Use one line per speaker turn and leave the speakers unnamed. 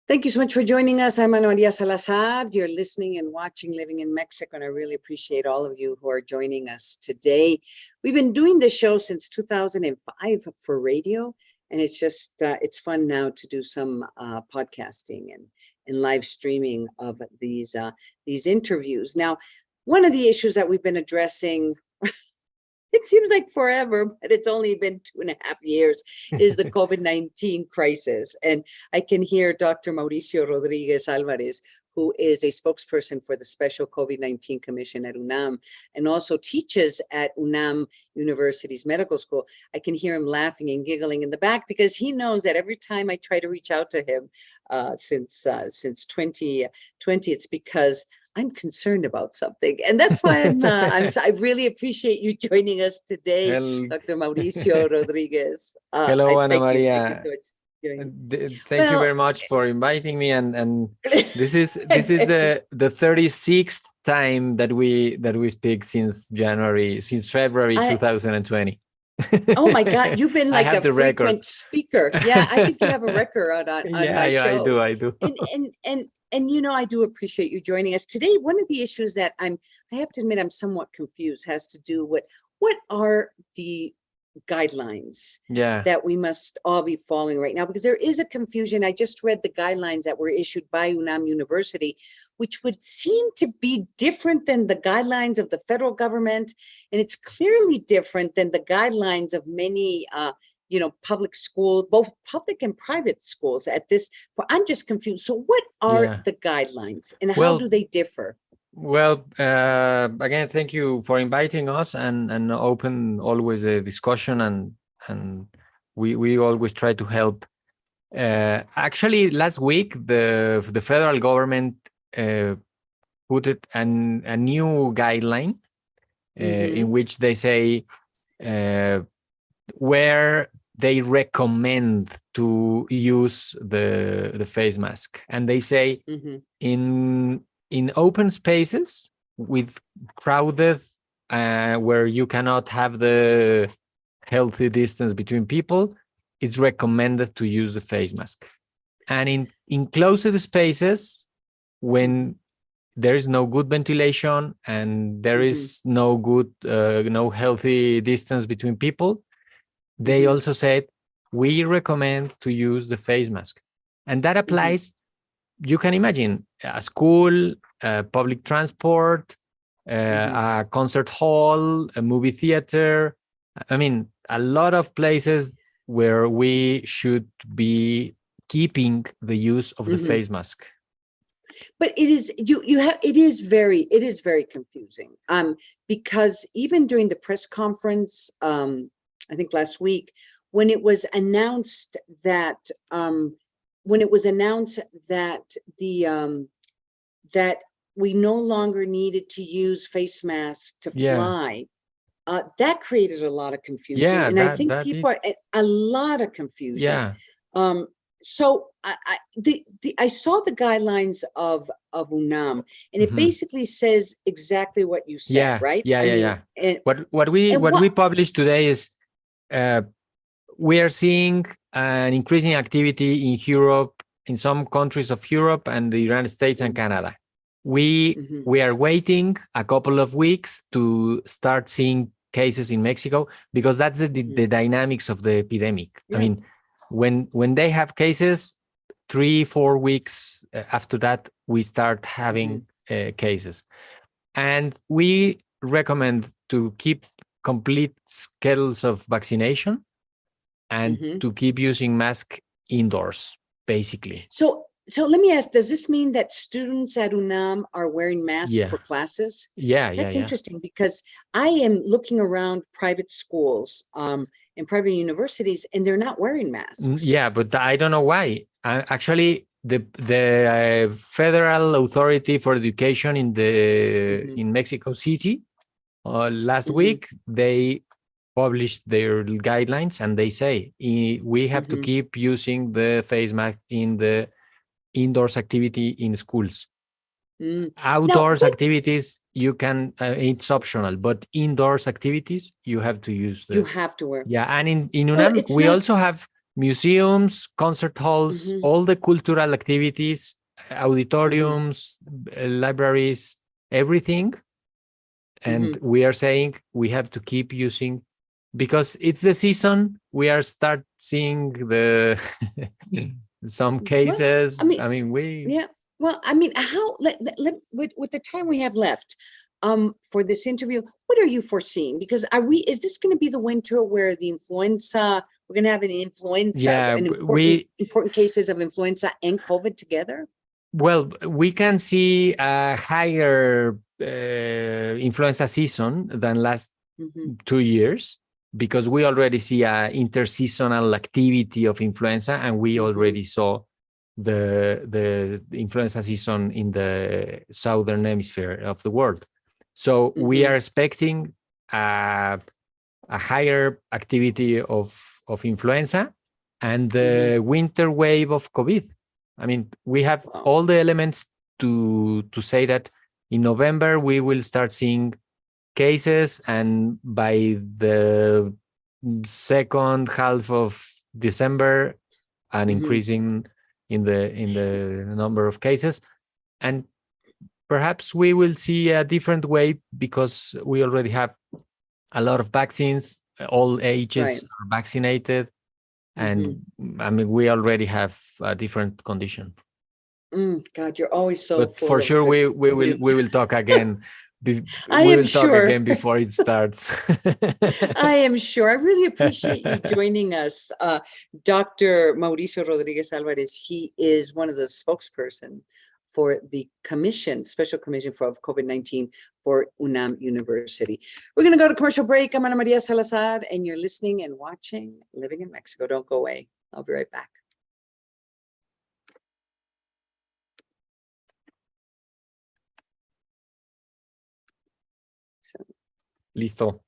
Thank you so much for joining us. I'm Ana Maria Salazar. You're listening and watching Living in Mexico, and I really appreciate all of you who are joining us today. We've been doing this show since 2005 for radio, and it's just, it's fun now to do some podcasting and live streaming of these interviews. Now, one of the issues that we've been addressing, it seems like forever, but it's only been 2.5 years, is the COVID-19 crisis. And I can hear Dr. Mauricio Rodriguez Alvarez, who is a spokesperson for the Special COVID-19 Commission at UNAM and also teaches at UNAM University's medical school. I can hear him laughing and giggling in the back because he knows that every time I try to reach out to him since 2020, it's because I'm concerned about something, and that's why I really appreciate you joining us today, Dr. Mauricio Rodriguez.
Hello, Ana Maria. Thank you very much for inviting me, and this is the 36th time that we speak since February 2020.
Oh my God, you've been like a frequent speaker. Yeah, I think you have a record on my show.
I do.
And you know, I do appreciate you joining us today. One of the issues that I have to admit I'm somewhat confused has to do with what are the guidelines that we must all be following right now, because there is a confusion. I just read the guidelines that were issued by UNAM University, which would seem to be different than the guidelines of the federal government, and it's clearly different than the guidelines of many public schools, both public and private schools at this point. I'm just confused. So what are the guidelines and how do they differ?
Well, again, thank you for inviting us and open always a discussion, and we always try to help. Actually, last week, the federal government put it a new guideline in which they say where they recommend to use the face mask, and they say in open spaces with crowded where you cannot have the healthy distance between people, it's recommended to use the face mask. And in closed spaces, when there is no good ventilation and there is no good no healthy distance between people, they also said, we recommend to use the face mask. And that applies, you can imagine, a school, public transport, a concert hall, a movie theater. I mean, a lot of places where we should be keeping the use of the face mask.
But it is very confusing. Because even during the press conference, I think last week, when it was announced that that we no longer needed to use face masks to fly, that created a lot of confusion. And I think people are a lot of confusion. So I saw the guidelines of UNAM, and it basically says exactly what you said, right?
What we published today is we are seeing an increasing activity in Europe, in some countries of Europe and the United States and Canada. We are waiting a couple of weeks to start seeing cases in Mexico, because that's the dynamics of the epidemic. I mean, when they have cases, 3-4 weeks after that, we start having cases. And we recommend to keep complete schedules of vaccination and to keep using mask indoors, basically.
So let me ask, does this mean that students at UNAM are wearing masks for classes? That's interesting, because I am looking around private schools and private universities, and they're not wearing masks.
Yeah, but I don't know why. Actually, the Federal Authority for Education in Mexico City, last week, they published their guidelines, and they say we have to keep using the face mask in the indoors activity in schools. Outdoors activities, you can, it's optional, but indoors activities, you have to use.
You have to wear.
Yeah, and in UNAM, we also have museums, concert halls, all the cultural activities, auditoriums, libraries, everything. And we are saying we have to keep using, because it's the season. We are start seeing the some cases.
Well,
I mean,
yeah. Well, I mean, how with the time we have left for this interview, what are you foreseeing? Because is this going to be the winter where the influenza, we're going to have an influenza, important cases of influenza and COVID together?
Well, we can see a higher influenza season than last 2 years, because we already see an interseasonal activity of influenza, and we already saw the influenza season in the southern hemisphere of the world. So we are expecting a higher activity of influenza and the winter wave of COVID. I mean, we have all the elements to say that in November we will start seeing cases, and by the second half of December, an increasing in the number of cases, and perhaps we will see a different way because we already have a lot of vaccines. All ages are vaccinated, and I mean, we already have a different condition.
God, you're always so
but
full
for
of
sure we will talk again. We will talk again before it starts.
I am sure. I really appreciate you joining us, Dr. Mauricio Rodriguez Alvarez. He is one of the spokesperson for the Special Commission for COVID-19 for UNAM University. We're going to go to commercial break. I'm Ana Maria Salazar, and you're listening and watching Living in Mexico. Don't go away. I'll be right back.
Listo.